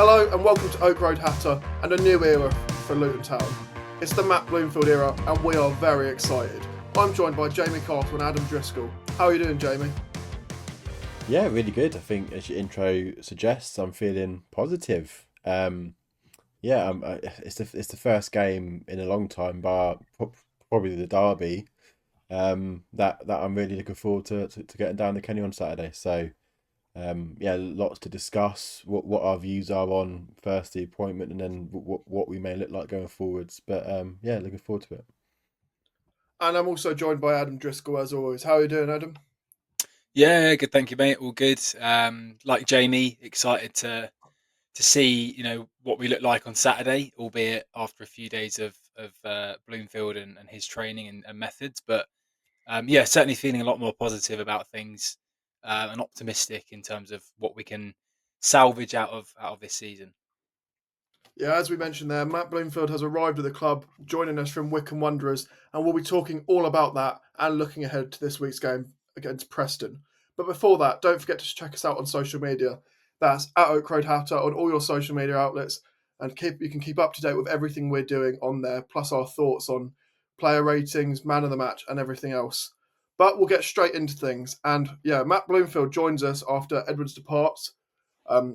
Hello and welcome to ORH Hatter and a new era for Luton Town. It's the Matt Bloomfield era and we are very excited. I'm joined by Jamie Carter and Adam Driscoll. How are you doing, Jamie? Yeah, really good. I think, as your intro suggests, I'm feeling positive. It's the first game in a long time, bar probably the derby. That I'm really looking forward to getting down the Kenny on Saturday. So, lots to discuss. What our views are on first the appointment, and then what we may look like going forwards. But looking forward to it. And I'm also joined by Adam Driscoll as always. How are you doing, Adam? Yeah, good. Thank you, mate. All good. Like Jamie, excited to see what we look like on Saturday, albeit after a few days of Bloomfield and his training and methods. But certainly feeling a lot more positive about things and optimistic in terms of what we can salvage out of this season. Yeah, as we mentioned there, Matt Bloomfield has arrived at the club, joining us from Wycombe Wanderers, and we'll be talking all about that and looking ahead to this week's game against Preston. But before that, don't forget to check us out on social media. That's at ORH Hatter on all your social media outlets, and you can keep up to date with everything we're doing on there, plus our thoughts on player ratings, man of the match, and everything else. But we'll get straight into things. And yeah, Matt Bloomfield joins us after Edwards departs.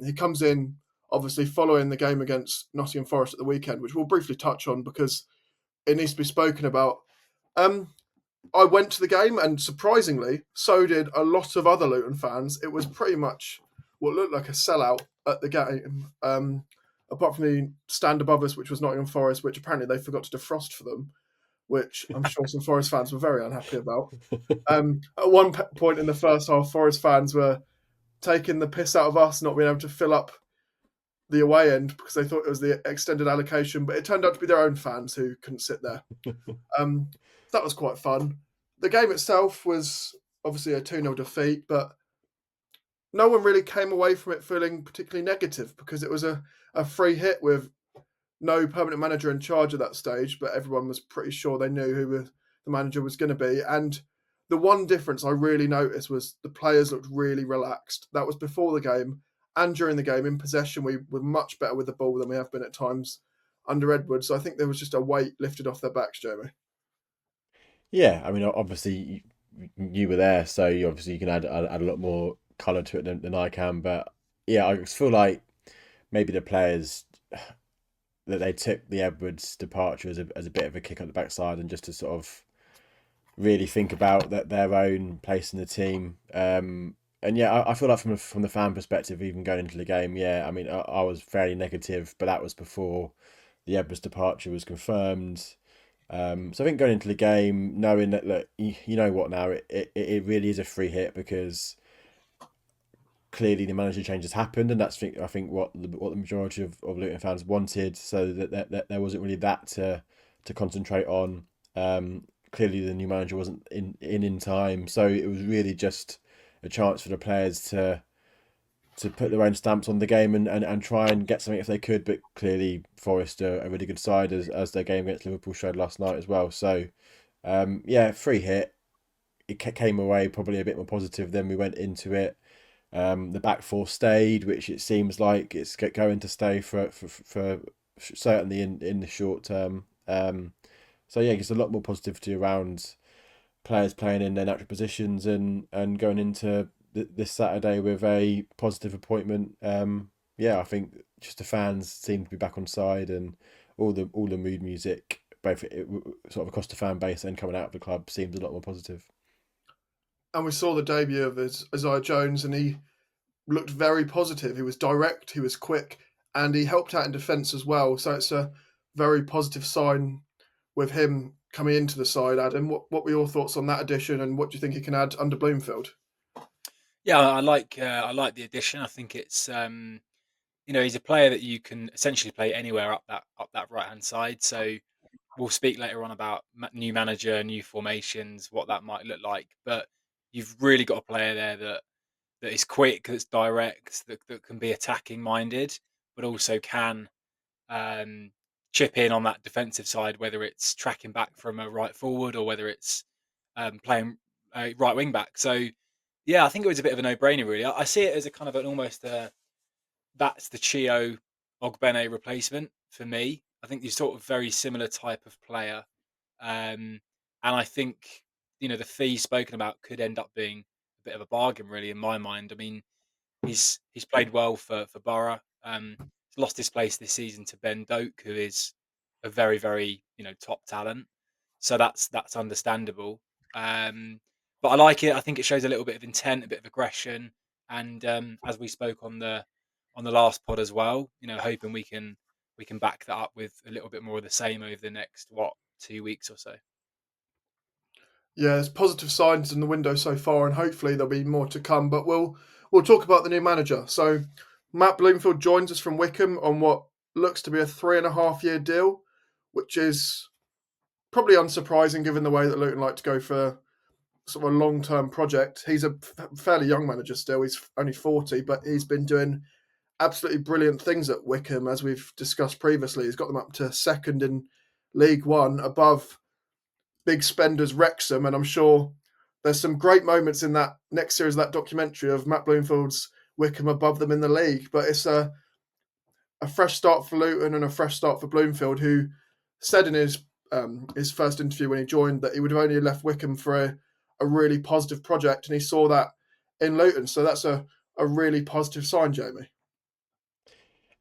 He comes in obviously following the game against Nottingham Forest at the weekend, which we'll briefly touch on because it needs to be spoken about. I went to the game and surprisingly, so did a lot of other Luton fans. It was pretty much what looked like a sellout at the game, apart from the stand above us, which was Nottingham Forest, which apparently they forgot to defrost for them, which I'm sure some Forest fans were very unhappy about. At one point in the first half, Forest fans were taking the piss out of us not being able to fill up the away end because they thought it was the extended allocation, but it turned out to be their own fans who couldn't sit there. That was quite fun. The game itself was obviously a 2-0 defeat, but no one really came away from it feeling particularly negative because it was a free hit with no permanent manager in charge at that stage, but everyone was pretty sure they knew who the manager was going to be. And the one difference I really noticed was the players looked really relaxed. That was before the game. And during the game, in possession, we were much better with the ball than we have been at times under Edwards. So I think there was just a weight lifted off their backs, Jeremy. Yeah, I mean, obviously you were there, so you can add a lot more colour to it than I can. But yeah, I just feel like maybe the players that they took the Edwards departure as a bit of a kick on the backside and just to sort of really think about their own place in the team. And yeah, I feel like from the fan perspective, even going into the game, yeah, I mean, I was very negative, but that was before the Edwards departure was confirmed. So I think going into the game, knowing that, look, you know what now, it really is a free hit because clearly the manager change has happened, and that's I think what the majority of Luton fans wanted. So that there wasn't really that to concentrate on. Clearly the new manager wasn't in time, so it was really just a chance for the players to put their own stamps on the game and try and get something if they could. But clearly Forest are a really good side as their game against Liverpool showed last night as well. So free hit. It came away probably a bit more positive than we went into it. The back four stayed, which it seems like it's going to stay for certainly in the short term. Just a lot more positivity around players playing in their natural positions and going into this Saturday with a positive appointment. I think just the fans seem to be back on side and all the mood music, both sort of across the fan base and coming out of the club, seems a lot more positive. And we saw the debut of Isaiah Jones, and he looked very positive. He was direct, he was quick, and he helped out in defence as well. So it's a very positive sign with him coming into the side. Adam, what were your thoughts on that addition, and what do you think he can add under Bloomfield? Yeah, I like the addition. I think it's he's a player that you can essentially play anywhere up that right hand side. So we'll speak later on about new manager, new formations, what that might look like. But you've really got a player there that is quick, that's direct, that can be attacking minded, but also can chip in on that defensive side, whether it's tracking back from a right forward or whether it's playing a right wing back. So yeah, I think it was a bit of a no brainer really. I see it as a kind of an almost that's the Chio Ogbene replacement for me. I think he's sort of very similar type of player. And I think, the fee spoken about could end up being a bit of a bargain, really, in my mind. I mean, he's played well for Borough. He's lost his place this season to Ben Doak, who is a very, very, top talent. So that's understandable. But I like it. I think it shows a little bit of intent, a bit of aggression, and as we spoke on the last pod as well, hoping we can back that up with a little bit more of the same over the next 2 weeks or so. Yeah, there's positive signs in the window so far, and hopefully there'll be more to come. But we'll talk about the new manager. So Matt Bloomfield joins us from Wickham on what looks to be a 3.5-year deal, which is probably unsurprising given the way that Luton like to go for sort of a long-term project. He's a fairly young manager still. He's only 40, but he's been doing absolutely brilliant things at Wickham, as we've discussed previously. He's got them up to second in League One, above big spenders Wrexham, and I'm sure there's some great moments in that next series of that documentary of Matt Bloomfield's Wickham above them in the league. But it's a fresh start for Luton and a fresh start for Bloomfield, who said in his first interview when he joined that he would have only left Wickham for a really positive project, and he saw that in Luton. So that's a really positive sign, Jamie.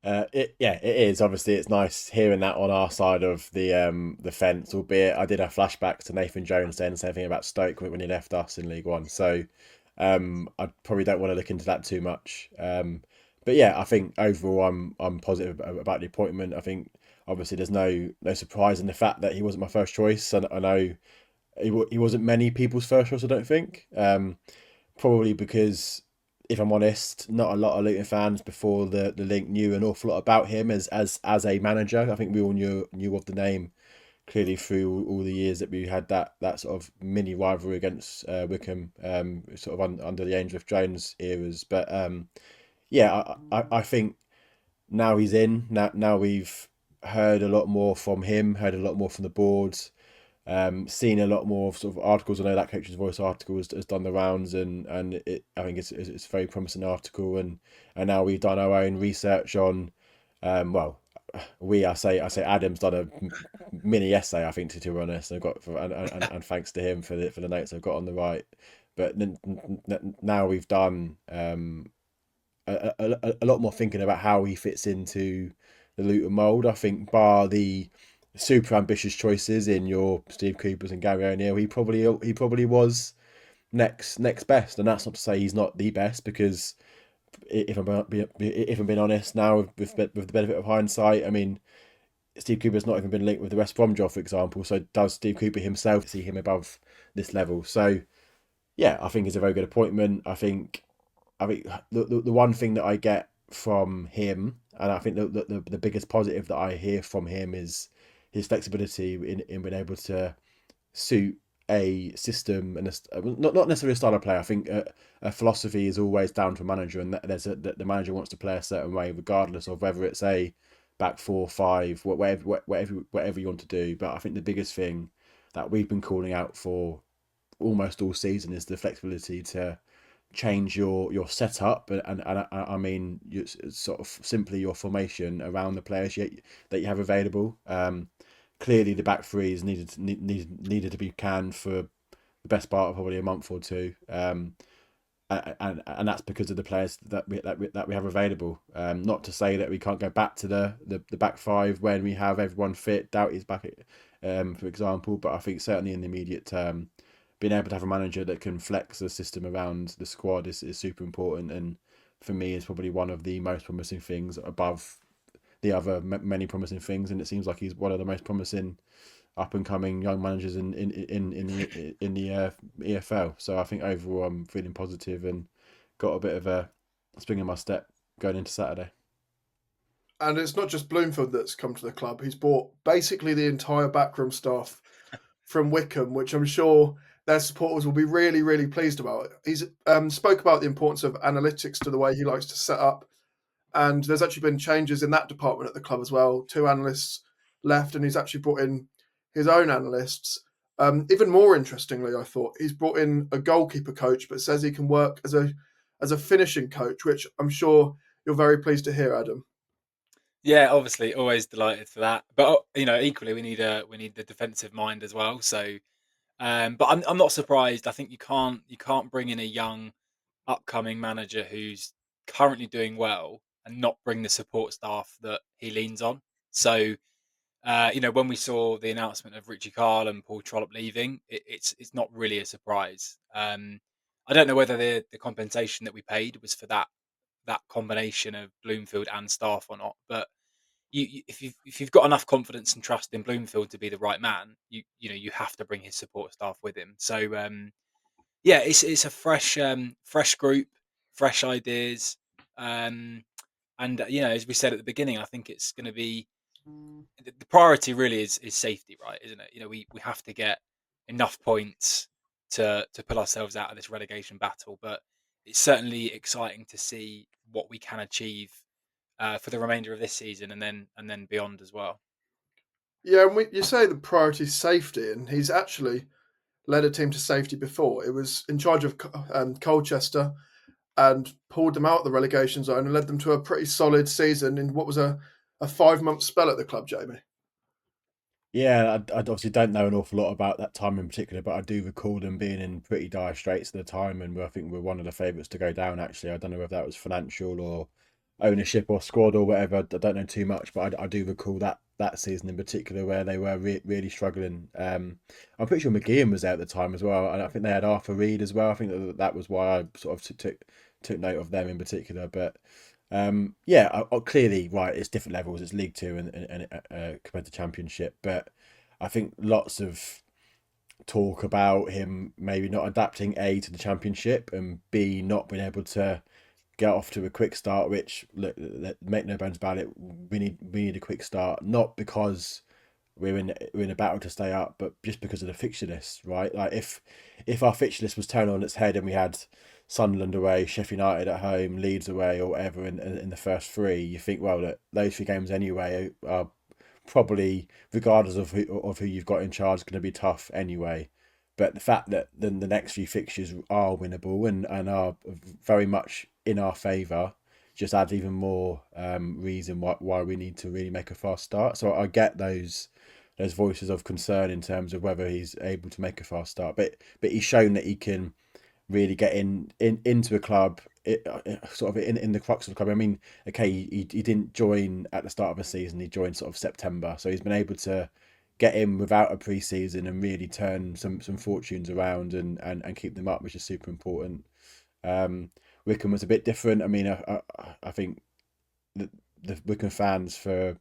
It is. Obviously, it's nice hearing that on our side of the fence. Albeit, I did have flashbacks to Nathan Jones saying the same thing about Stoke when he left us in League One. So, I probably don't want to look into that too much. But yeah, I think overall, I'm positive about the appointment. I think obviously there's no surprise in the fact that he wasn't my first choice. I know he wasn't many people's first choice. I don't think. Probably because, if I'm honest, not a lot of Luton fans before the link knew an awful lot about him as a manager. I think we all knew of the name clearly through all the years that we had that sort of mini rivalry against Wickham, sort of under the Ainsworth Jones eras. But yeah, I think now he's in. Now we've heard a lot more from him, heard a lot more from the boards. Seen a lot more sort of articles. I know that Coach's Voice article has done the rounds, and I think it's a very promising article. And now we've done our own research on, I say Adam's done a mini essay. I think to be honest, I've got and thanks to him for the notes I've got on the right. But now we've done a lot more thinking about how he fits into the Luton mould. I think bar the super ambitious choices in your Steve Coopers and Gary O'Neill, he probably was next best, and that's not to say he's not the best, because if I'm being honest now with the benefit of hindsight, I mean, Steve Cooper's not even been linked with the West Brom job, for example. So does Steve Cooper himself see him above this level? So yeah, I think it's a very good appointment. I think the one thing that I get from him, and I think the biggest positive that I hear from him, is his flexibility in being able to suit a system and not necessarily a style of play. I think a philosophy is always down to a manager, and that the manager wants to play a certain way, regardless of whether it's a back 4, 5, whatever you want to do. But I think the biggest thing that we've been calling out for almost all season is the flexibility to change your setup, and I mean sort of simply your formation around the players that you have available. Clearly the back three is needed to be canned for the best part of probably a month or two, and that's because of the players that we have available. Not to say that we can't go back to the back five when we have everyone fit. Doughty's back, for example, but I think certainly in the immediate term, being able to have a manager that can flex the system around the squad is super important, and for me is probably one of the most promising things above the other many promising things. And it seems like he's one of the most promising up and coming young managers in the EFL. So I think overall I'm feeling positive and got a bit of a spring in my step going into Saturday. And it's not just Bloomfield that's come to the club. He's brought basically the entire backroom staff from Wickham, which I'm sure their supporters will be really, really pleased about. He's spoke about the importance of analytics to the way he likes to set up. And there's actually been changes in that department at the club as well. 2 analysts left, and he's actually brought in his own analysts. Even more interestingly, I thought he's brought in a goalkeeper coach, but says he can work as a finishing coach, which I'm sure you're very pleased to hear, Adam. Yeah, obviously, always delighted for that. But equally, we need the defensive mind as well. So, but I'm not surprised. I think you can't bring in a young upcoming manager who's currently doing well and not bring the support staff that he leans on. So, when we saw the announcement of Richie Carl and Paul Trollope leaving, it's not really a surprise. I don't know whether the compensation that we paid was for that combination of Bloomfield and staff or not, but if you've got enough confidence and trust in Bloomfield to be the right man, you have to bring his support staff with him. So yeah, it's a fresh group, fresh ideas, and as we said at the beginning, I think it's going to be the priority really is safety, right? Isn't it? We have to get enough points to pull ourselves out of this relegation battle, but it's certainly exciting to see what we can achieve for the remainder of this season and then beyond as well. Yeah, and you say the priority is safety, and he's actually led a team to safety before. It was in charge of Colchester and pulled them out of the relegation zone and led them to a pretty solid season in what was a 5-month spell at the club, Jamie. Yeah, I obviously don't know an awful lot about that time in particular, but I do recall them being in pretty dire straits at the time, and I think we're one of the favourites to go down. Actually, I don't know whether that was financial or ownership or squad or whatever. I don't know too much, but I do recall that season in particular where they were really struggling. I'm pretty sure McGeehan was there at the time as well, and I think they had Arthur Reed as well. I think that was why I sort of took note of them in particular, but. Yeah, clearly, right. It's different levels. It's League Two and compared to Championship, but I think lots of talk about him maybe not adapting A to the Championship and B not being able to get off to a quick start. Which look, make no bones about it, we need a quick start, not because we're in a battle to stay up, but just because of the fixture list, right? Like if our fixture list was turned on its head and we had Sunderland away, Sheffield United at home, Leeds away, or whatever in the first three, you think, well, that those three games anyway are probably, regardless of who you've got in charge, going to be tough anyway. But the fact that then the next few fixtures are winnable and are very much in our favour just adds even more reason why we need to really make a fast start. So I get those voices of concern in terms of whether he's able to make a fast start, but he's shown that he can really get into a club, sort of in the crux of the club. I mean, okay, he didn't join at the start of the season; he joined sort of September, so he's been able to get in without a pre-season and really turn some fortunes around and keep them up, which is super important. Wickham was a bit different. I mean, I think the Wickham fans for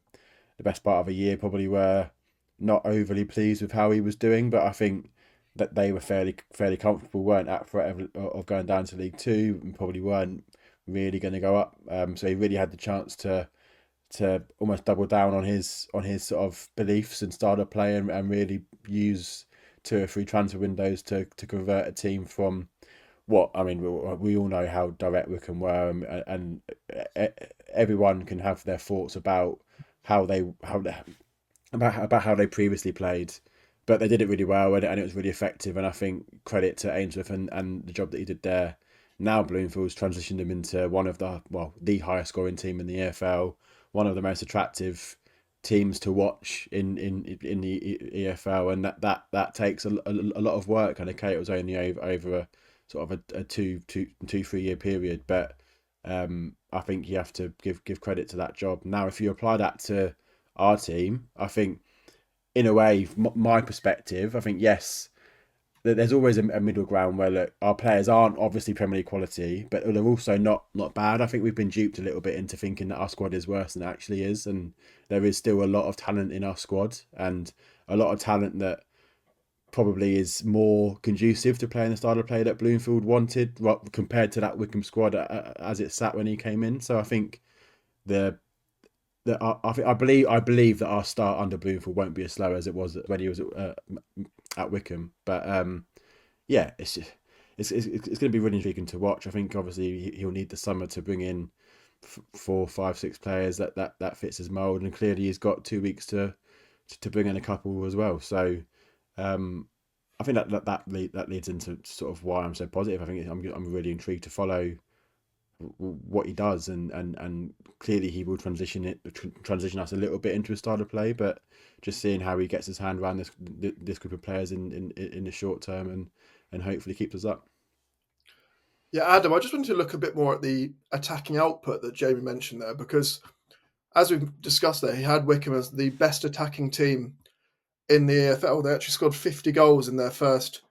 the best part of a year probably were not overly pleased with how he was doing, but I think that they were fairly comfortable, weren't at threat of going down to League Two, and probably weren't really going to go up. So he really had the chance to almost double down on his sort of beliefs and start a play and really use 2 or 3 transfer windows to convert a team from what I mean. We all know how direct Wickham were, and everyone can have their thoughts about how they previously played, but they did it really well and it was really effective. And I think credit to Ainsworth and the job that he did there. Now Bloomfield's transitioned him into one of the highest scoring team in the EFL, one of the most attractive teams to watch in the EFL, and that takes a lot of work. And okay, it was only over a sort of a 3 year period, but I think you have to give credit to that job. Now, if you apply that to our team, I think, in a way, my perspective, I think, yes, there's always a middle ground where, look, our players aren't obviously Premier League quality, but they're also not bad. I think we've been duped a little bit into thinking that our squad is worse than it actually is, and there is still a lot of talent in our squad, and a lot of talent that probably is more conducive to playing the style of play that Bloomfield wanted, compared to that Wickham squad as it sat when he came in. So I think I believe that our start under Bloomfield won't be as slow as it was when he was at Wickham. But yeah, it's going to be really intriguing to watch. I think obviously he'll need the summer to bring in 4, 5, 6 players that fits his mould, and clearly he's got 2 weeks to bring in a couple as well. So I think that leads into sort of why I'm so positive. I think I'm really intrigued to follow what he does, and clearly he will transition us a little bit into a style of play, but just seeing how he gets his hand around this group of players in the short term and hopefully keeps us up. Yeah, Adam, I just wanted to look a bit more at the attacking output that Jamie mentioned there, because as we've discussed there, he had Wickham as the best attacking team in the EFL. They actually scored 50 goals in their first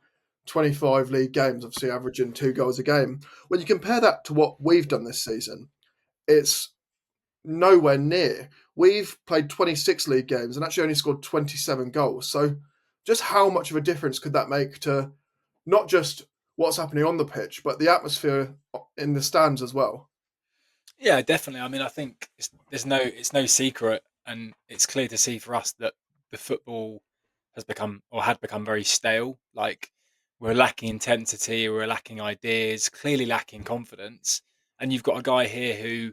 25 league games, obviously averaging 2 goals a game. When you compare that to what we've done this season, it's nowhere near. We've played 26 league games and actually only scored 27 goals. So just how much of a difference could that make to not just what's happening on the pitch, but the atmosphere in the stands as well? Yeah, definitely. I mean, I think it's no secret, and it's clear to see for us that the football has become or had become very stale. Like, we're lacking intensity, we're lacking ideas, clearly lacking confidence. And you've got a guy here who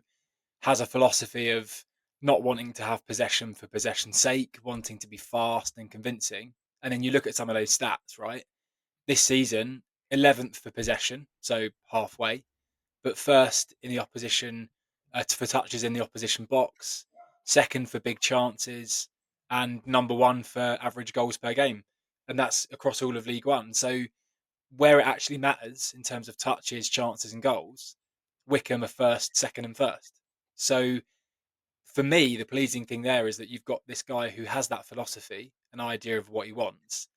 has a philosophy of not wanting to have possession for possession's sake, wanting to be fast and convincing. And then you look at some of those stats, right? This season, 11th for possession, so halfway, but first in the opposition for touches in the opposition box, second for big chances, and number one for average goals per game. And that's across all of League One. So where it actually matters in terms of touches, chances, and goals, Wickham are first, second, and first. So for me, the pleasing thing there is that you've got this guy who has that philosophy, an idea of what he wants.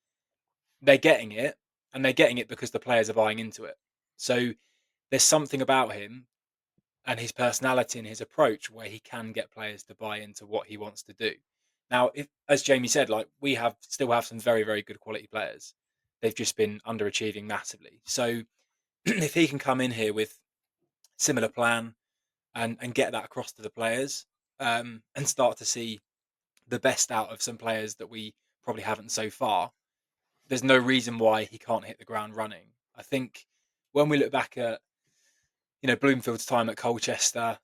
They're getting it, and they're getting it because the players are buying into it. So there's something about him and his personality and his approach where he can get players to buy into what he wants to do. Now, if, as Jamie said, like we still have some very, very good quality players. They've just been underachieving massively. So if he can come in here with similar plan and get that across to the players, and start to see the best out of some players that we probably haven't so far, there's no reason why he can't hit the ground running. I think when we look back at Bloomfield's time at Colchester,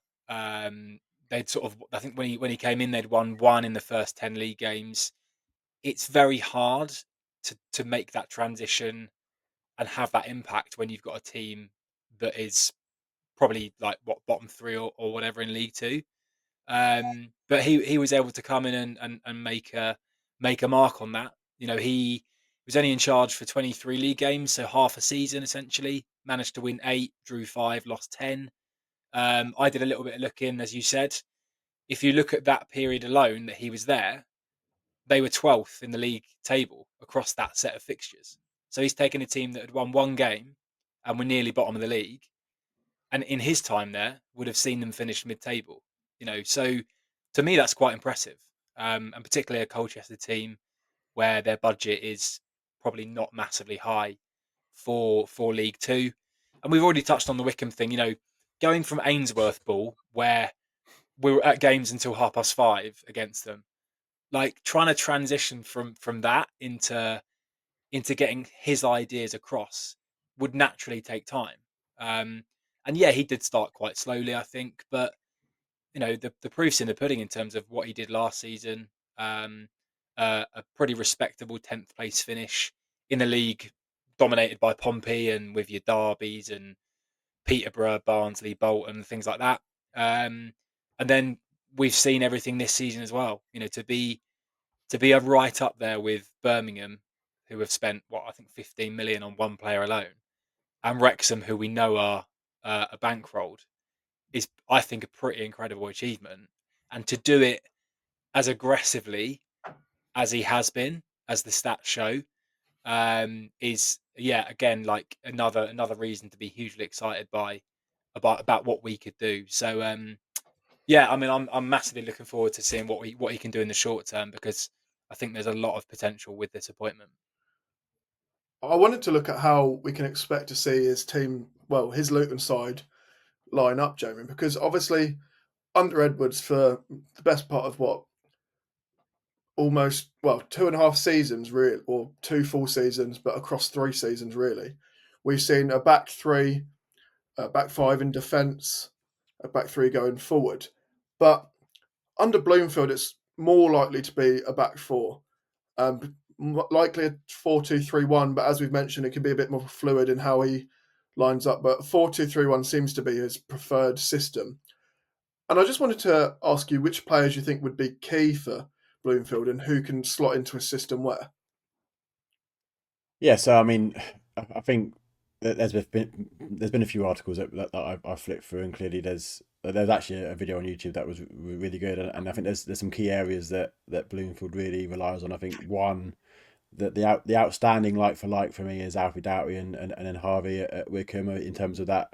they'd sort of, I think when he came in, they'd won one in the first 10 league games. It's very hard to make that transition and have that impact when you've got a team that is probably like what, bottom three or whatever in League Two. But he was able to come in and make a mark on that. He was only in charge for 23 league games, so half a season essentially. Managed to win 8, drew 5, lost 10. I did a little bit of looking, as you said. If you look at that period alone that he was there, they were 12th in the league table across that set of fixtures. So he's taken a team that had won one game and were nearly bottom of the league, and in his time there, would have seen them finish mid-table. So to me that's quite impressive, and particularly a Colchester team where their budget is probably not massively high for League Two. And we've already touched on the Wickham thing. Going from Ainsworth Ball, where we were at games until 5:30 against them, like trying to transition from that into getting his ideas across would naturally take time. Um, and yeah, he did start quite slowly, I think, but the proof's in the pudding in terms of what he did last season. Um, a pretty respectable 10th place finish in the league, dominated by Pompey and with your derbies and Peterborough, Barnsley, Bolton, things like that. And then we've seen everything this season as well. To be right up there with Birmingham, who have spent what I think 15 million on one player alone, and Wrexham, who we know are a bankrolled, is I think a pretty incredible achievement. And to do it as aggressively as he has been, as the stats show, is again like another reason to be hugely excited about what we could do. So I mean I'm massively looking forward to seeing what he can do in the short term, because I think there's a lot of potential with this appointment. I wanted to look at how we can expect to see his team, well, his Luton side line up, Jamie, because obviously under Edwards for the best part of almost 2.5 seasons, really, or 2 full seasons, but across 3 seasons, really. We've seen a back three, a back five in defence, a back three going forward. But under Bloomfield, it's more likely to be a back four, likely a 4-2-3-1. But as we've mentioned, it can be a bit more fluid in how he lines up, but 4-2-3-1 seems to be his preferred system. And I just wanted to ask you which players you think would be key for Bloomfield and who can slot into a system where. Yeah, so I mean, I think that there's been a few articles that I've flipped through, and clearly there's actually a video on YouTube that was really good, and I think there's some key areas that Bloomfield really relies on. I think one, that the outstanding like for me is Alfie Doughty and then Harvey at Wickham in terms of that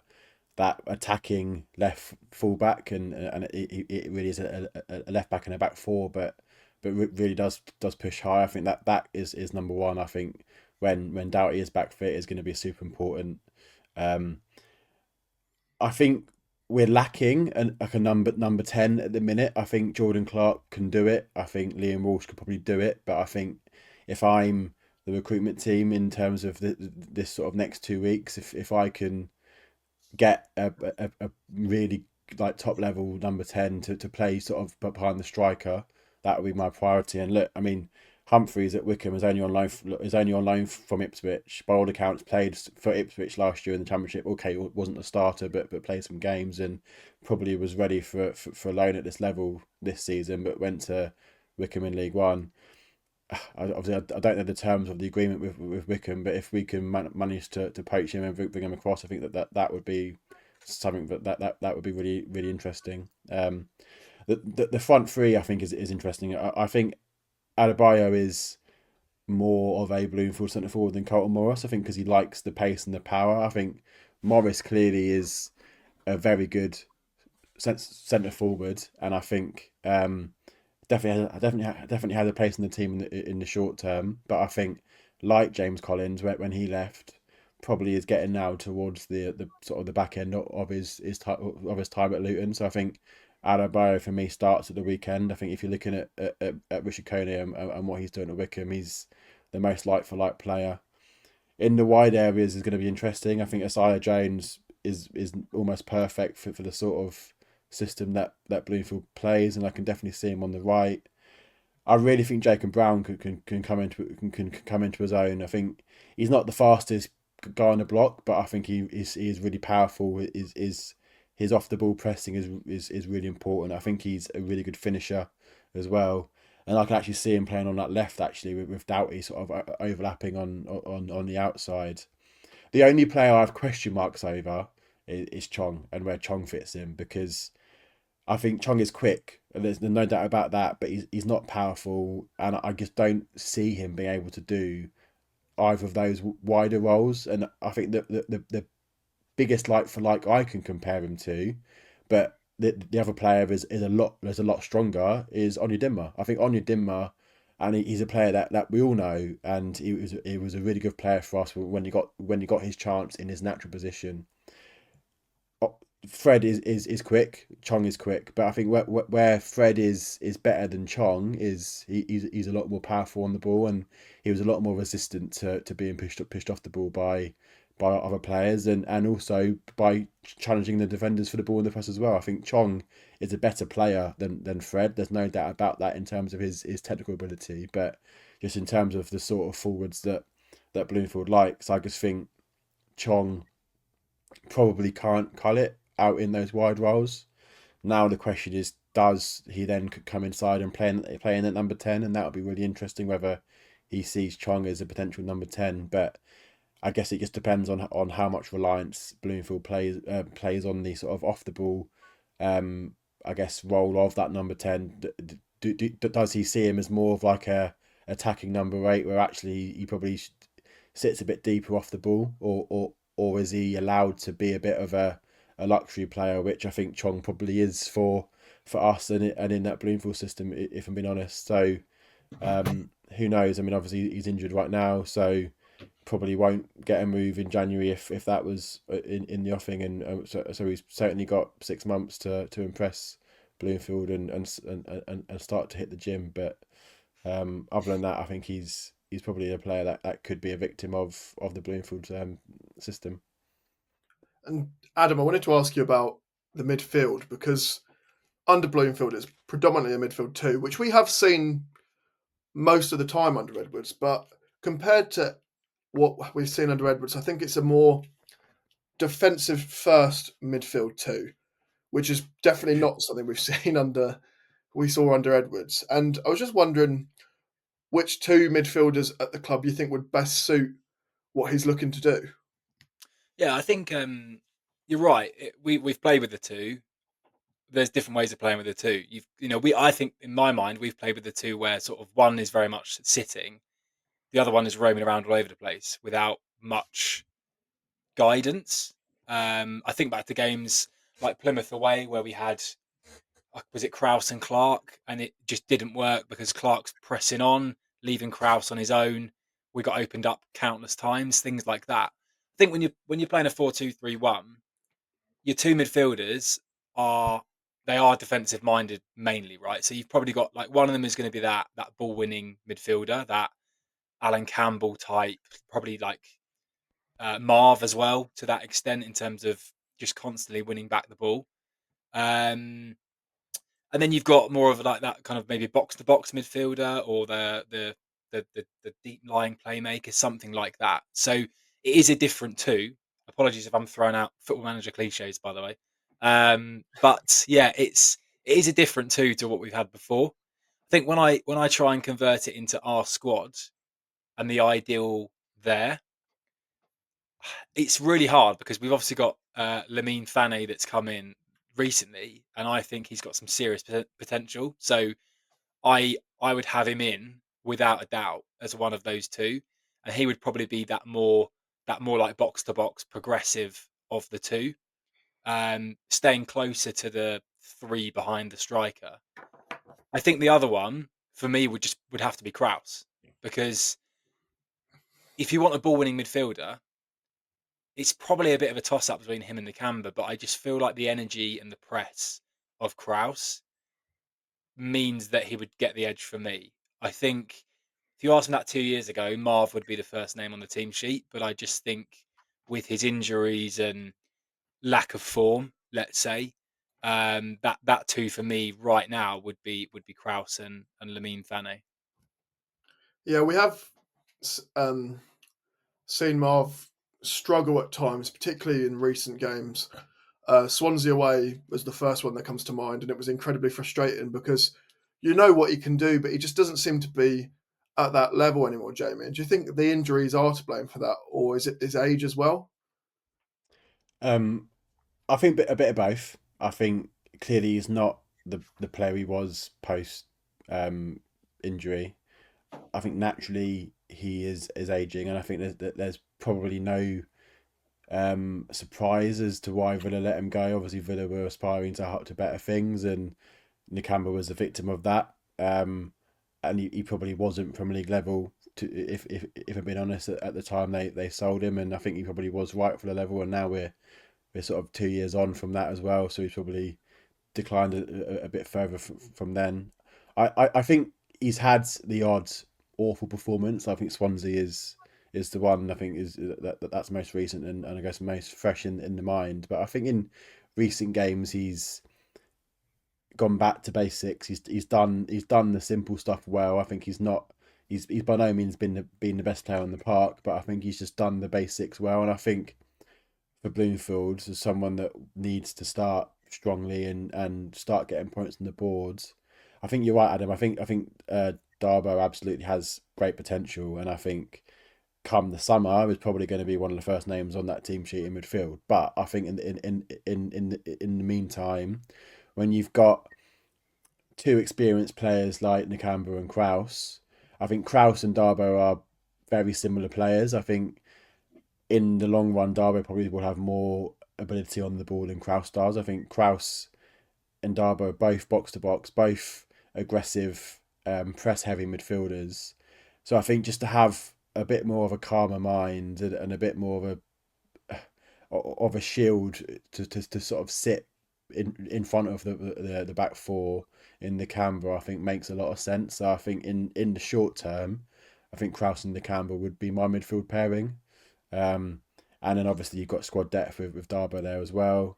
attacking left fullback, and it really is a left back and a back four, but really does push high. I think that is number one. I think when Doughty is back fit is going to be super important. I think we're lacking like a number 10 at the minute. I think Jordan Clark can do it. I think Liam Walsh could probably do it, but I think if I'm the recruitment team in terms of this sort of next 2 weeks, if I can get a really like top level number 10 to play sort of behind the striker, that would be my priority. And look, I mean, Humphreys at Wickham is only on loan from Ipswich. By all accounts, played for Ipswich last year in the Championship. Okay, wasn't a starter, but played some games and probably was ready for a loan at this level this season. But went to Wickham in League One. Obviously, I don't know the terms of the agreement with Wickham, but if we can manage to poach him and bring him across, I think that would be something that would be really interesting. The front three I think is interesting. I think Adebayo is more of a Bloomfield centre forward than Colton Morris. I think because he likes the pace and the power. I think Morris clearly is a very good centre forward, and I think definitely had a place in the team in the short term. But I think like James Collins when he left, probably is getting now towards the sort of the back end of his time at Luton. So I think Adebayo for me starts at the weekend. I think if you're looking at Richard Coney and what he's doing at Wickham, he's the most like for like player. In the wide areas is going to be interesting. I think Isaiah Jones is almost perfect for the sort of system that Bloomfield plays, and I can definitely see him on the right. I really think Jacob Brown can come into his own. I think he's not the fastest guy on the block, but I think he is really powerful. His off the ball pressing is really important. I think he's a really good finisher as well, and I can actually see him playing on that left actually with Doughty sort of overlapping on the outside. The only player I have question marks over is Chong and where Chong fits in, because I think Chong is quick, and there's no doubt about that, but he's not powerful, and I just don't see him being able to do either of those wider roles. And I think that the biggest like for like I can compare him to, but the other player is a lot stronger, is Onyedinma. I think Onyedinma, and he's a player that we all know, and he was a really good player for us when he got his chance in his natural position. Fred is quick, Chong is quick, but I think where Fred is better than Chong is he's a lot more powerful on the ball, and he was a lot more resistant to being pushed off the ball by other players, and also by challenging the defenders for the ball in the press as well. I think Chong is a better player than Fred. There's no doubt about that in terms of his technical ability, but just in terms of the sort of forwards that Bloomfield likes, I just think Chong probably can't cull it out in those wide roles. Now the question is, does he then come inside and play in at number 10? And that would be really interesting whether he sees Chong as a potential number 10. But I guess it just depends on how much reliance Bloomfield plays on the sort of off the ball, I guess, role of that number 10. Does he see him as more of like a attacking number 8, where actually he probably sits a bit deeper off the ball, or is he allowed to be a bit of a luxury player, which I think Chong probably is for us and in that Bloomfield system, if I'm being honest. So who knows? I mean, obviously he's injured right now, so probably won't get a move in January if that was in the offing, and so he's certainly got 6 months to impress Bloomfield and start to hit the gym. But other than that, I think he's probably a player that could be a victim of the Bloomfield system. And Adam, I wanted to ask you about the midfield, because under Bloomfield it's predominantly a midfield too, which we have seen most of the time under Edwards. But compared to what we've seen under Edwards, I think it's a more defensive first midfield two, which is definitely not something we've seen we saw under Edwards. And I was just wondering which two midfielders at the club you think would best suit what he's looking to do. Yeah, I think you're right. We've played with the two. There's different ways of playing with the two. I think in my mind we've played with the two where sort of one is very much sitting, the other one is roaming around all over the place without much guidance. I think back to games like Plymouth away where we had, was it Krause and Clark, and it just didn't work because Clark's pressing on, leaving Krause on his own. We got opened up countless times, things like that. I think when you're playing a 4-2-3-1, your two midfielders are they are defensive minded mainly, right? So you've probably got like one of them is going to be that ball winning midfielder, that Alan Campbell type, probably like Marv as well to that extent in terms of just constantly winning back the ball. Um, and then you've got more of like that kind of maybe box to box midfielder or the deep lying playmaker, something like that. So it is a different two. Apologies if I'm throwing out Football Manager cliches, by the way. But yeah, it is a different two to what we've had before. I think when I try and convert it into our squad and the ideal there, it's really hard because we've obviously got Lamine Fane that's come in recently, and I think he's got some serious potential. So I would have him in without a doubt as one of those two, and he would probably be that more like box to box progressive of the two, staying closer to the three behind the striker. I think the other one for me would have to be Kraus, because if you want a ball winning midfielder, it's probably a bit of a toss up between him and the Camber, but I just feel like the energy and the press of Kraus means that he would get the edge for me. I think if you asked me that 2 years ago, Marv would be the first name on the team sheet, but I just think with his injuries and lack of form, let's say, that two for me right now would be Kraus and Lamine Fane. Yeah, we have seen Marv struggle at times, particularly in recent games. Swansea away was the first one that comes to mind, and it was incredibly frustrating because you know what he can do, but he just doesn't seem to be at that level anymore, Jamie. Do you think the injuries are to blame for that, or is it his age as well? I think a bit of both. I think clearly he's not the player he was post injury. I think naturally he is aging, and I think there's probably no surprise as to why Villa let him go. Obviously, Villa were aspiring to better things, and Nakamba was a victim of that. And he probably wasn't Premier League level. If I'm being honest, at the time they sold him, and I think he probably was right for the level. And now we're sort of 2 years on from that as well, so he's probably declined a bit further from then. I think he's had the odd awful performance. I think Swansea is the one I think is that's most recent and I guess most fresh in the mind. But I think in recent games he's gone back to basics. He's done the simple stuff well. I think he's by no means been the best player on the park, but I think he's just done the basics well. And I think for Bloomfield as someone that needs to start strongly and start getting points on the boards. I think you're right, Adam. I think Darbo absolutely has great potential, and I think come the summer is probably going to be one of the first names on that team sheet in midfield. But I think in the meantime, when you've got two experienced players like Nakamba and Kraus, I think Kraus and Darbo are very similar players. I think in the long run, Darbo probably will have more ability on the ball than Kraus does. I think Kraus and Darbo are both box to box, both aggressive, press heavy midfielders. So I think just to have a bit more of a calmer mind and a bit more of a shield to sort of sit in front of the back four in the Canberra, I think makes a lot of sense. So I think in the short term, I think Kraus and the Canberra would be my midfield pairing. And then obviously you've got squad depth with Darbo there as well.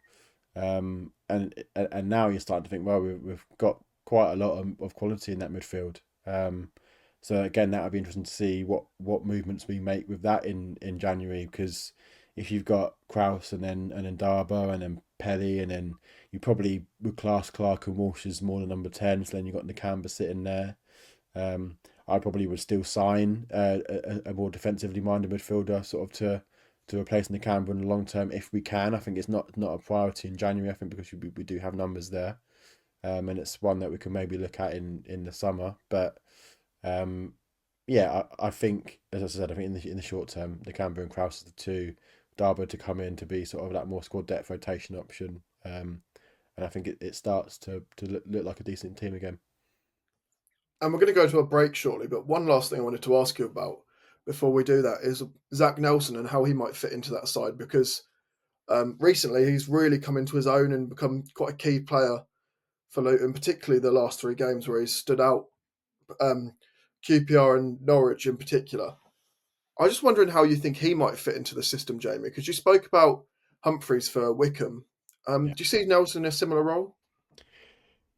And now you're starting to think, well, we've got quite a lot of quality in that midfield. So again, that would be interesting to see what movements we make with that in January, because if you've got Kraus and then Darboe and then Pelly, and then you probably would class Clark and Walsh as more than number 10, so then you've got Nakamba sitting there. I probably would still sign a more defensively minded midfielder sort of to replace Nakamba in the long term if we can. I think it's not a priority in January, I think, because we do have numbers there. And it's one that we can maybe look at in the summer. But I think, as I said, I think in the short term, Nakamba and Kraus are the two. Darboe to come in to be sort of that more squad depth rotation option. And I think it starts to look like a decent team again. And we're going to go to a break shortly, but one last thing I wanted to ask you about before we do that is Zach Nelson and how he might fit into that side, because recently he's really come into his own and become quite a key player for Luton, particularly the last 3 games where he's stood out, QPR and Norwich in particular. I was just wondering how you think he might fit into the system, Jamie, because you spoke about Humphreys for Wickham. Do you see Nelson in a similar role?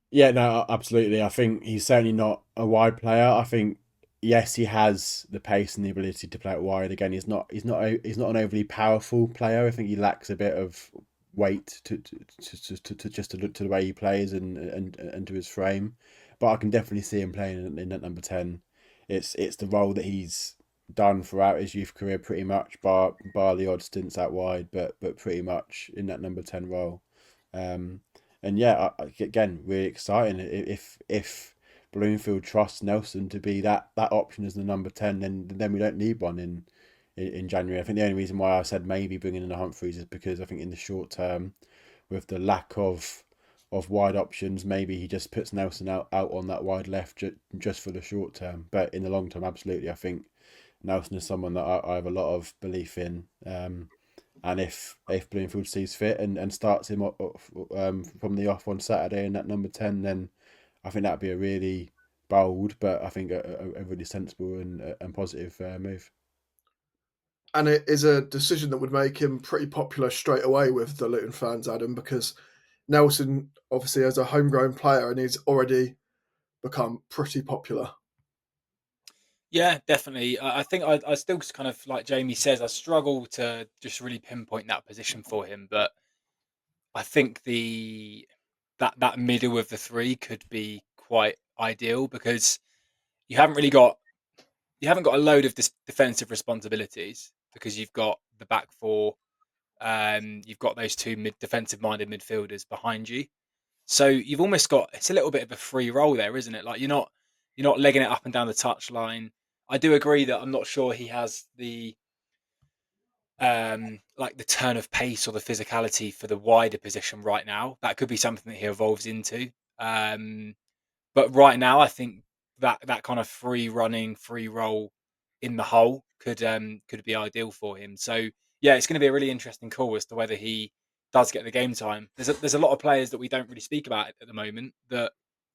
Yeah, no, absolutely. I think he's certainly not a wide player. I think yes, he has the pace and the ability to play it wide. Again, he's not an overly powerful player. I think he lacks a bit of weight to just to look to the way he plays and to his frame. But I can definitely see him playing in that number 10. It's the role that he's done throughout his youth career, pretty much, bar the odd stints out wide, but pretty much in that number 10 role. And yeah, again, really exciting. If Bloomfield trusts Nelson to be that option as the number 10, then we don't need one in January. I think the only reason why I said maybe bringing in the Humphreys is because I think in the short term, with the lack of wide options, maybe he just puts Nelson out on that wide left just for the short term. But in the long term, absolutely, I think Nelson is someone that I have a lot of belief in. And if Bloomfield sees fit and starts him from the off on Saturday in that number 10, then I think that'd be a really bold, but I think a really sensible and positive move. And it is a decision that would make him pretty popular straight away with the Luton fans, Adam, because Nelson obviously is a homegrown player and he's already become pretty popular. Yeah, definitely. I think I still kind of, like Jamie says, I struggle to just really pinpoint that position for him, but I think that middle of the 3 could be quite ideal because you haven't really got you haven't got a load of defensive responsibilities because you've got the back 4, you've got those 2 defensive minded midfielders behind you. So you've almost got, it's a little bit of a free roll there, isn't it? Like you're not legging it up and down the touchline. I do agree that I'm not sure he has the like the turn of pace or the physicality for the wider position right now. That could be something that he evolves into. But right now, I think that kind of free running, free roll in the hole could be ideal for him. So yeah, it's going to be a really interesting call as to whether he does get the game time. There's a lot of players that we don't really speak about at the moment that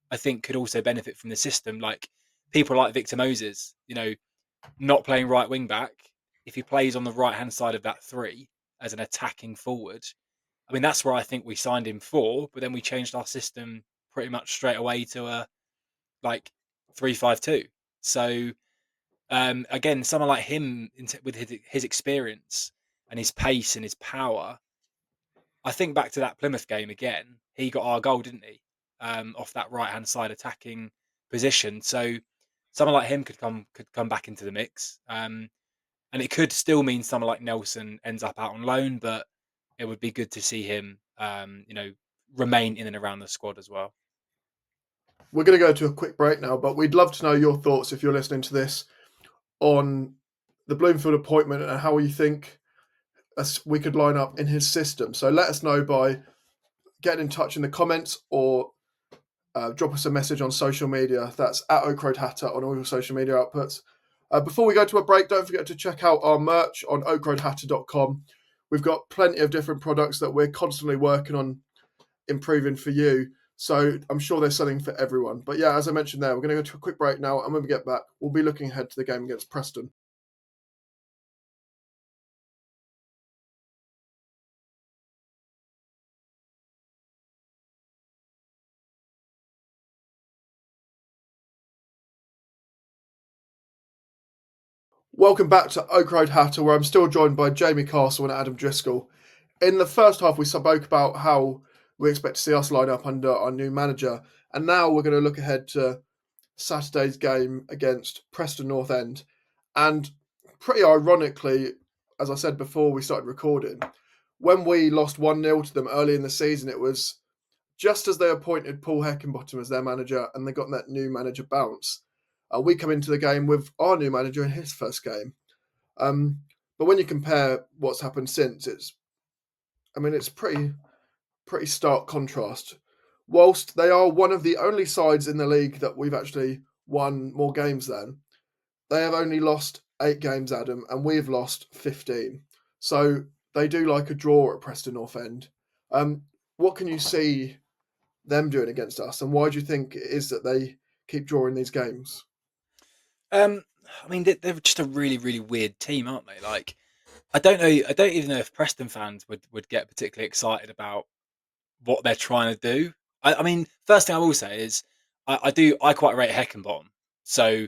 I think could also benefit from the system, like people like Victor Moses. Not playing right wing back. If he plays on the right hand side of that 3 as an attacking forward, I mean that's where I think we signed him for. But then we changed our system pretty much straight away to a like 3-5-2. So again, someone like him with his experience and his pace and his power, I think back to that Plymouth game again. He got our goal, didn't he? Off that right hand side attacking position. So someone like him could come back into the mix. And it could still mean someone like Nelson ends up out on loan, but it would be good to see him, remain in and around the squad as well. We're going to go to a quick break now, but we'd love to know your thoughts if you're listening to this on the Bloomfield appointment and how you think we could line up in his system. So let us know by getting in touch in the comments or drop us a message on social media. That's at Oak Road Hatter on all your social media outputs. Before we go to a break, don't forget to check out our merch on oakroadhatter.com. We've got plenty of different products that we're constantly working on improving for you. So I'm sure they're selling for everyone. But yeah, as I mentioned there, we're going to go to a quick break now. And when we get back, we'll be looking ahead to the game against Preston. Welcome back to Oak Road Hatter, where I'm still joined by Jamie Castle and Adam Driscoll. In the first half, we spoke about how we expect to see us line up under our new manager, and now we're going to look ahead to Saturday's game against Preston North End. And pretty ironically, as I said before we started recording, when we lost 1-0 to them early in the season, it was just as they appointed Paul Heckingbottom as their manager and they got that new manager bounce. We come into the game with our new manager in his first game. But when you compare what's happened since, it's pretty stark contrast. Whilst they are one of the only sides in the league that we've actually won more games than, they have only lost 8 games, Adam, and we've lost 15. So they do like a draw at Preston North End. What can you see them doing against us, and why do you think it is that they keep drawing these games? I mean, they're just a really, really weird team, aren't they? Like, I don't know. I don't even know if Preston fans would get particularly excited about what they're trying to do. I mean, first thing I will say is I quite rate Heckenbottom. So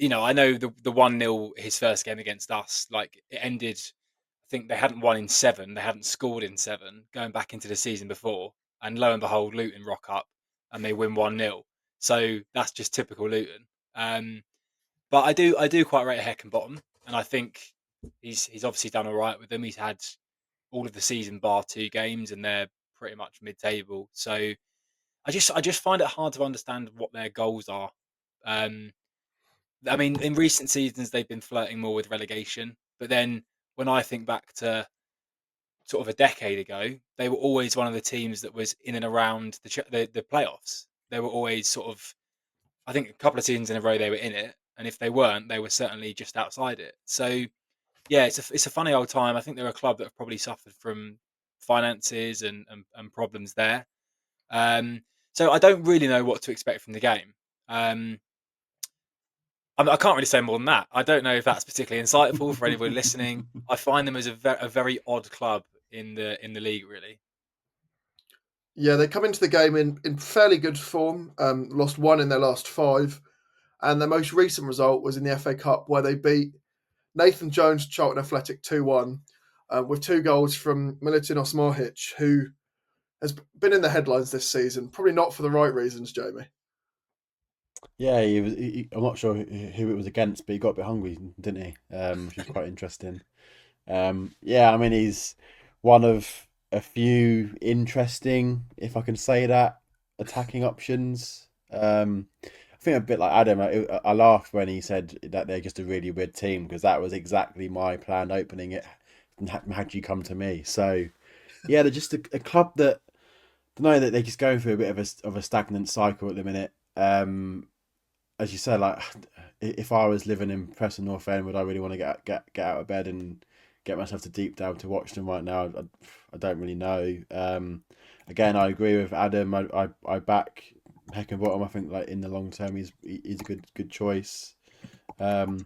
I know the 1-0 his first game against us. Like it ended. I think they hadn't won in 7. They hadn't scored in 7 going back into the season before. And lo and behold, Luton rock up and they win 1-0. So that's just typical Luton. But I do quite rate Heckenbottom, and I think he's obviously done all right with them. He's had all of the season bar 2 games, and they're pretty much mid-table. So I just find it hard to understand what their goals are. Um, I mean, in recent seasons they've been flirting more with relegation, but then when I think back to sort of a decade ago, they were always one of the teams that was in and around the playoffs. They were always sort of, I think, a couple of seasons in a row they were in it, and if they weren't, they were certainly just outside it. So yeah, it's a funny old time. I think they're a club that have probably suffered from finances and problems there. Um, so I don't really know what to expect from the game. Um, I can't really say more than that. I don't know if that's particularly insightful for anybody listening. I find them as a very odd club in the league, really. Yeah, they come into the game in fairly good form. Lost 1 in their last 5, and their most recent result was in the FA Cup where they beat Nathan Jones Charlton Athletic 2-1 with 2 goals from Milutin Osmarhic, who has been in the headlines this season. Probably not for the right reasons, Jamie. Yeah, he was. I'm not sure who it was against, but he got a bit hungry, didn't he? Which was quite interesting. Yeah, I mean, he's one of a few interesting, if I can say that, attacking options. I think a bit like Adam. I laughed when he said that they're just a really weird team because that was exactly my plan opening it. Had you come to me, so yeah, they're just a club that I know that they're just going through a bit of a stagnant cycle at the minute. As you said, like if I was living in Preston North End, would I really want to get out of bed and get myself to deep down to watch them right now? I don't really know. Again, I agree with Adam. I back Heckingbottom. I think like in the long term, he's a good choice. What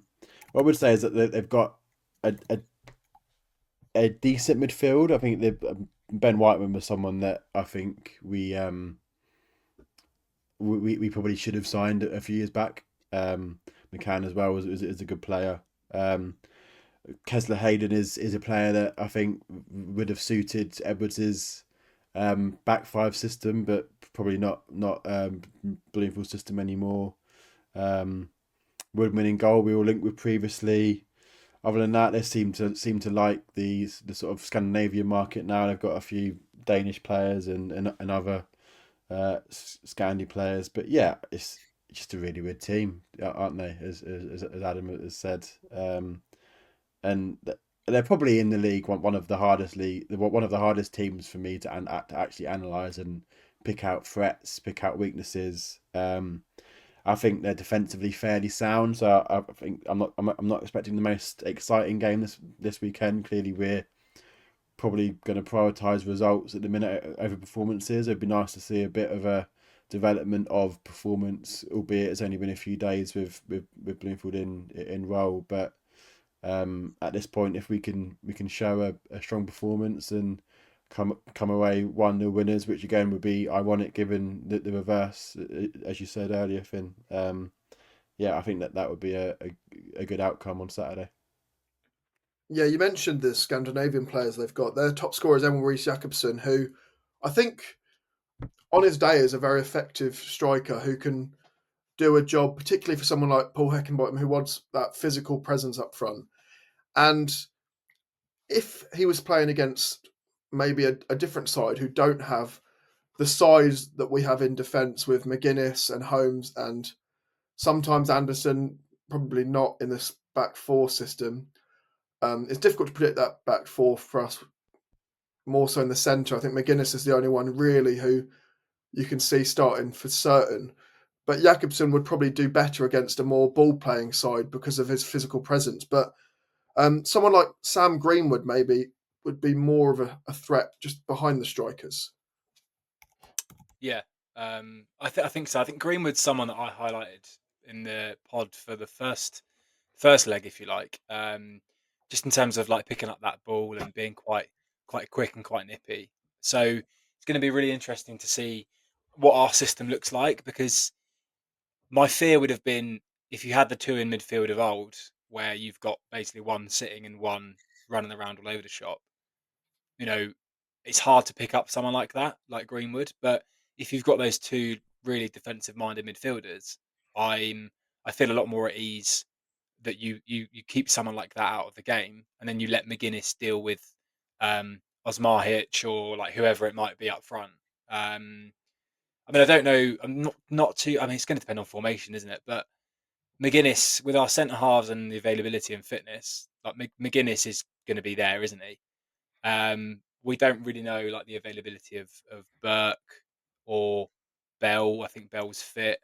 I would say is that they've got a decent midfield. I think Ben Whiteman was someone that I think we probably should have signed a few years back. McCann as well is a good player. Kessler Hayden is a player that I think would have suited Edwards's back 5 system, but probably not Bloomfield's system anymore. Woodman in goal we were linked with previously. Other than that, they seem to like the sort of Scandinavian market now. They've got a few Danish players and other Scandi players, but yeah, it's just a really weird team, aren't they? As Adam has said, and they're probably in the league one of the hardest teams for me to actually analyze and pick out threats, pick out weaknesses. I think they're defensively fairly sound, so I think I'm not expecting the most exciting game this weekend. Clearly, we're probably going to prioritise results at the minute over performances. It'd be nice to see a bit of a development of performance, albeit it's only been a few days with Bloomfield in role. But at this point, if we can show a strong performance and come away 1-0 winners, which again would be ironic given the reverse, as you said earlier, Finn. yeah, I think that would be a good outcome on Saturday. Yeah, you mentioned the Scandinavian players they've got. Their top scorer is Emil Rees Jakobsen, who I think on his day is a very effective striker who can do a job, particularly for someone like Paul Heckenbottom, who wants that physical presence up front. And if he was playing against maybe a different side who don't have the size that we have in defence with McGuinness and Holmes and sometimes Anderson, probably not in this back four system, it's difficult to predict that back four for us, more so in the centre. I think McGuinness is the only one really who you can see starting for certain. But Jakobsen would probably do better against a more ball-playing side because of his physical presence. But someone like Sam Greenwood maybe would be more of a threat just behind the strikers. Yeah, I think so. I think Greenwood's someone that I highlighted in the pod for the first leg, if you like. Just in terms of like picking up that ball and being quite quick and quite nippy. So it's going to be really interesting to see what our system looks like, because my fear would have been if you had the two in midfield of old, where you've got basically one sitting and one running around all over the shop. You know, it's hard to pick up someone like that, like Greenwood. But if you've got those two really defensive-minded midfielders, I feel a lot more at ease that you keep someone like that out of the game, and then you let McGuinness deal with Osmar Hitch or like whoever it might be up front. I mean, I don't know. I'm not too. I mean, it's going to depend on formation, isn't it? But McGuinness, with our centre halves and the availability and fitness, like McGuinness is going to be there, isn't he? We don't really know like the availability of Burke or Bell. I think Bell's fit.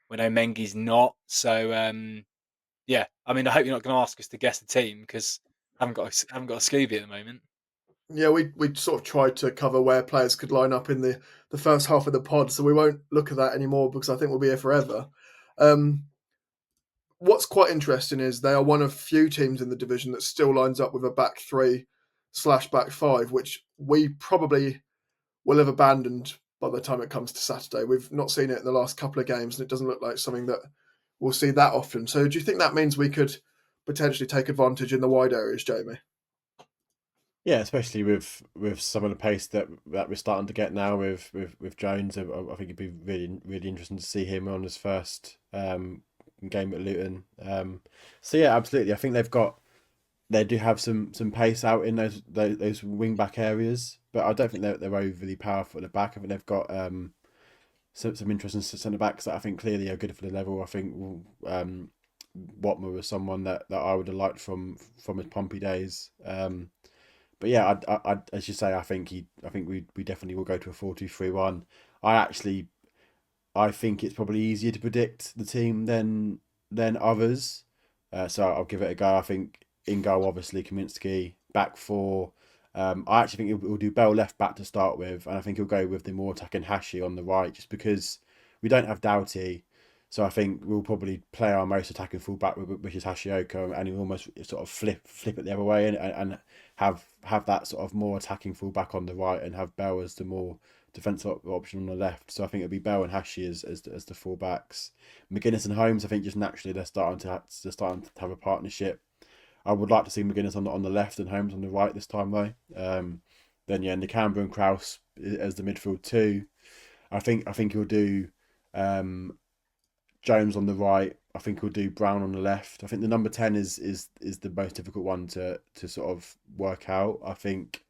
We know Mengi's not. So yeah, I mean, I hope you're not going to ask us to guess the team, because I haven't got a Scooby at the moment. Yeah, we sort of tried to cover where players could line up in the first half of the pod, so we won't look at that anymore because I think we'll be here forever. What's quite interesting is they are one of few teams in the division that still lines up with a back three/back five, which we probably will have abandoned by the time it comes to Saturday. We've not seen it in the last couple of games, and it doesn't look like something that we'll see that often. So do you think that means we could potentially take advantage in the wide areas, Jamie? Yeah, especially with some of the pace that we're starting to get now with Jones. I think it'd be really interesting to see him on his first game at Luton. So yeah, absolutely. I think they do have some pace out in those wing back areas, but I don't think they're overly powerful at the back. I think they've got some interesting centre backs that I think clearly are good for the level. I think Watmer was someone that I would have liked from his Pompey days. But yeah, I as you say, I think we definitely will go to a 4-2-3-1. I think it's probably easier to predict the team than others. So I'll give it a go. I think in goal, obviously Kaminsky, back four. I actually think he'll do Bell left back to start with, and I think he'll go with the more attacking Hashi on the right, just because we don't have Doughty. So I think we'll probably play our most attacking fullback, which is Hashioka, and he'll almost sort of flip it the other way and have that sort of more attacking fullback on the right, and have Bell as the more defensive option on the left. So I think it'll be Bell and Hashi as the fullbacks. McGuinness and Holmes, I think just naturally they're starting to have a partnership. I would like to see McGuinness on the left and Holmes on the right this time though. Then yeah, Nakamba and Kraus as the midfield two. I think he'll do Jones on the right. I think he'll do Brown on the left. I think the number 10 is the most difficult one to sort of work out. I think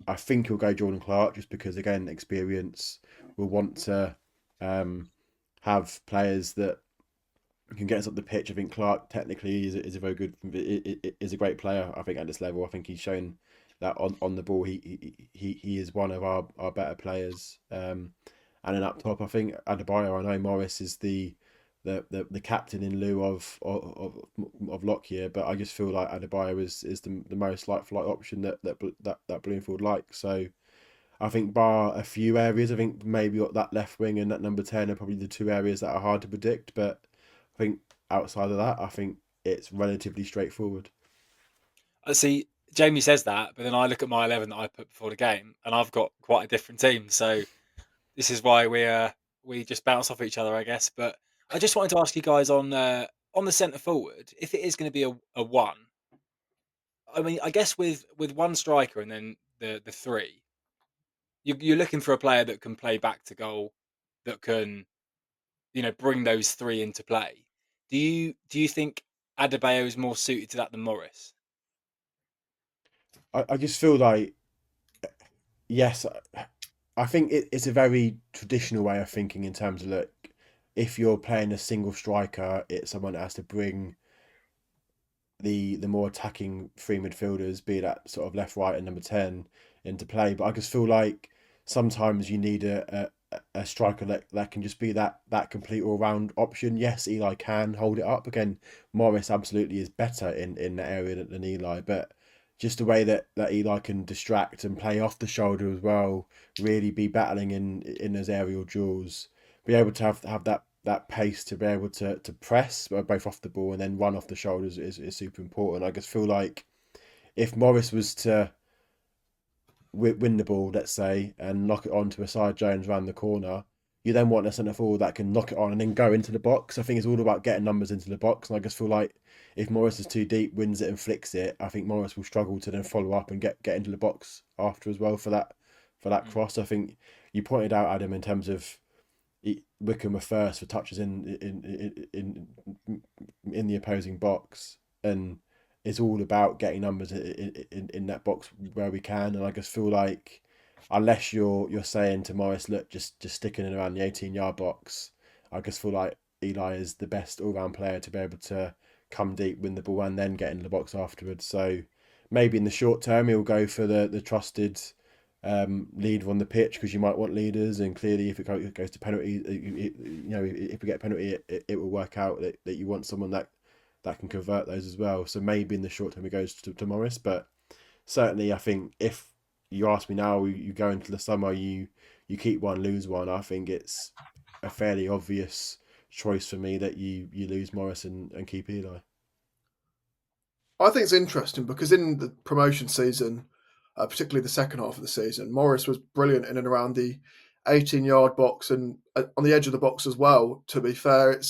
he'll go Jordan Clark, just because again experience. Will want to have players that can get us up the pitch. I think Clark technically is a very good, is a great player. I think at this level, I think he's shown that on the ball he is one of our better players. And then up top, I think Adebayo. I know Morris is the captain in lieu of Lockyer, but I just feel like Adebayo is the most like for like option that Bloomfield likes. So I think bar a few areas, I think maybe that left wing and that number 10 are probably the two areas that are hard to predict. But I think outside of that, I think it's relatively straightforward. I see. Jamie says that, but then I look at my 11 that I put before the game, and I've got quite a different team. So this is why we just bounce off each other, I guess. But I just wanted to ask you guys on the centre forward, if it is going to be a one. I mean, I guess with one striker and then the three, you're looking for a player that can play back to goal, that can bring those three into play. Do you think Adebayo is more suited to that than Morris? I just feel like, yes, I think it's a very traditional way of thinking in terms of, look, if you're playing a single striker, it's someone that has to bring the more attacking three midfielders, be that sort of left, right, and number 10 into play. But I just feel like sometimes you need a striker that can just be that complete all round option. Yes, Eli can hold it up. Again, Morris absolutely is better in that area than Eli, but just the way that Eli can distract and play off the shoulder as well, really be battling in those aerial duels, be able to have that pace to be able to press both off the ball and then run off the shoulders is super important. I just feel like if Morris was to win the ball, let's say, and knock it on to a side Jones around the corner, you then want a centre forward that can knock it on and then go into the box. I think it's all about getting numbers into the box, and I just feel like if Morris is too deep, wins it and flicks it, I think Morris will struggle to then follow up and get into the box after as well for that Mm. cross. I think you pointed out, Adam, in terms of Wickham were first for touches in the opposing box, and it's all about getting numbers in that box where we can. And I just feel like unless you're saying to Morris, look, just sticking in around the 18-yard box, I just feel like Eli is the best all round player to be able to come deep, win the ball, and then get into the box afterwards. So maybe in the short term he'll go for the trusted leader on the pitch, because you might want leaders, and clearly if it goes to penalty, if we get a penalty, it will work out that you want someone that can convert those as well. So maybe in the short term it goes to Morris, but certainly I think if you ask me now, you go into the summer, you keep one, lose one, I think it's a fairly obvious choice for me that you lose Morris and keep Eli. I think it's interesting because in the promotion season, particularly the second half of the season, Morris was brilliant in and around the 18-yard box and on the edge of the box as well. To be fair,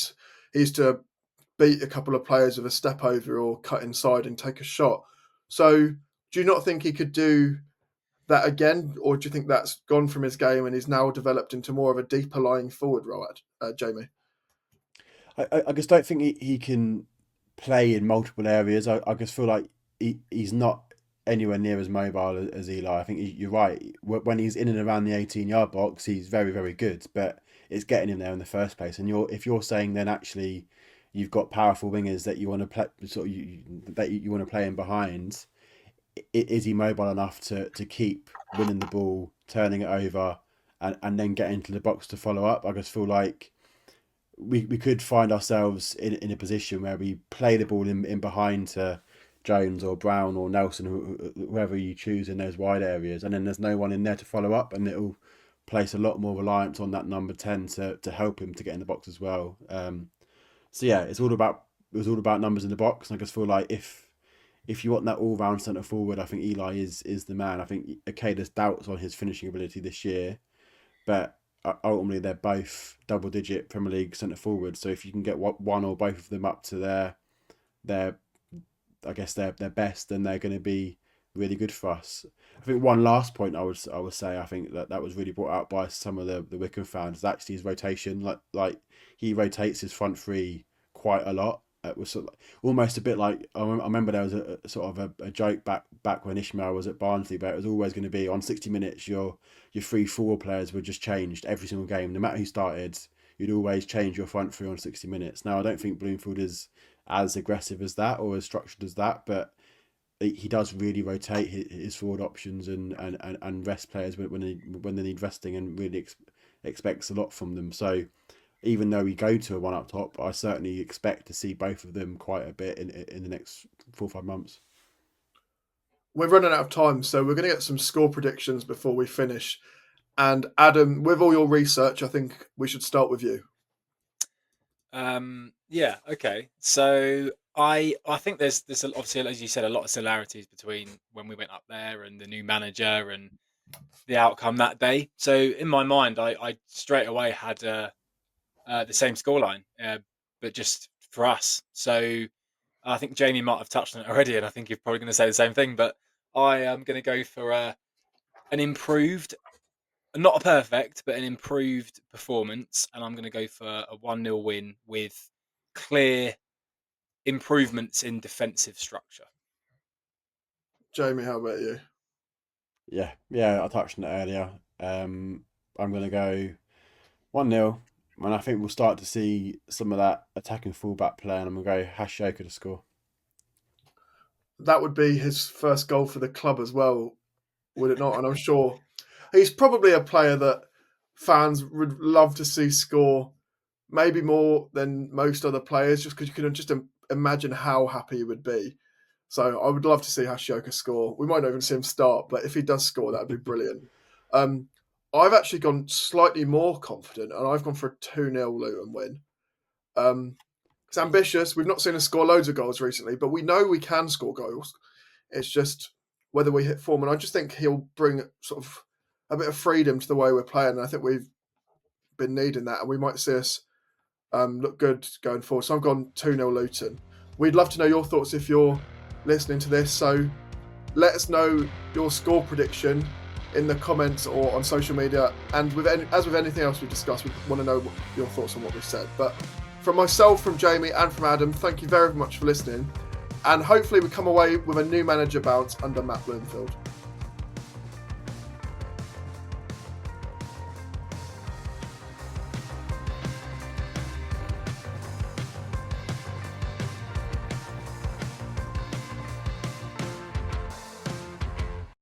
he used to beat a couple of players with a step over or cut inside and take a shot. So, do you not think he could do that again, or do you think that's gone from his game and he's now developed into more of a deeper lying forward role, Jamie? I just don't think he can play in multiple areas. I just feel like he's not anywhere near as mobile as Eli. I think you're right. When he's in and around the 18-yard box, he's very, very good, but it's getting him there in the first place. And if you're saying then actually you've got powerful wingers that you want to play, that you want to play in behind, is he mobile enough to keep winning the ball, turning it over, and then get into the box to follow up? I just feel like we could find ourselves in a position where we play the ball in behind to Jones or Brown or Nelson, whoever you choose in those wide areas, and then there's no one in there to follow up, and it'll place a lot more reliance on that number 10 to help him to get in the box as well. So yeah, it was all about numbers in the box, and I just feel like if you want that all round centre forward, I think Eli is the man. I think okay, there's doubts on his finishing ability this year, but ultimately they're both double digit Premier League centre forwards. So if you can get one or both of them up to their I guess their best, then they're going to be really good for us. I think one last point I would say, I think that was really brought out by some of the Wickham fans, is actually his rotation. Like he rotates his front three quite a lot. It was sort of almost a bit like I remember there was a sort of a joke back when Ishmael was at Barnsley, but it was always going to be on 60 minutes your three forward players were just changed every single game, no matter who started. You'd always change your front three on 60 minutes. Now I don't think Bloomfield is as aggressive as that or as structured as that, but he does really rotate his forward options and rest players when they need resting, and really expects a lot from them. So even though we go to a one up top, I certainly expect to see both of them quite a bit in the next 4 or 5 months. We're running out of time, so we're going to get some score predictions before we finish. And Adam, with all your research, I think we should start with you. Yeah. Okay. So I think there's obviously, as you said, a lot of similarities between when we went up there and the new manager and the outcome that day. So in my mind, I straight away had the same scoreline, but just for us. So I think Jamie might have touched on it already, and I think you're probably going to say the same thing. But I am going to go for an improved, not a perfect, but an improved performance, and I'm going to go for a 1-0 win with clear improvements in defensive structure. Jamie, how about you? Yeah, I touched on it earlier. I'm going to go 1-0, and I think we'll start to see some of that attacking fullback play, and I'm going to go Hashioka to score. That would be his first goal for the club as well, would it not? And I'm sure he's probably a player that fans would love to see score, maybe more than most other players, just because you can just imagine how happy he would be. So I would love to see Hashioka score. We might not even see him start, but if he does score, that would be brilliant. I've actually gone slightly more confident, and I've gone for a 2-0 Luton win. It's ambitious. We've not seen us score loads of goals recently, but we know we can score goals. It's just whether we hit form. And I just think he'll bring sort of a bit of freedom to the way we're playing. And I think we've been needing that, and we might see us look good going forward. So I've gone 2-0 Luton. We'd love to know your thoughts if you're listening to this. So let us know your score prediction in the comments or on social media. And as with anything else we discussed, we want to know your thoughts on what we've said. But from myself, from Jamie, and from Adam, thank you very much for listening. And hopefully we come away with a new manager bounce under Matt Bloomfield.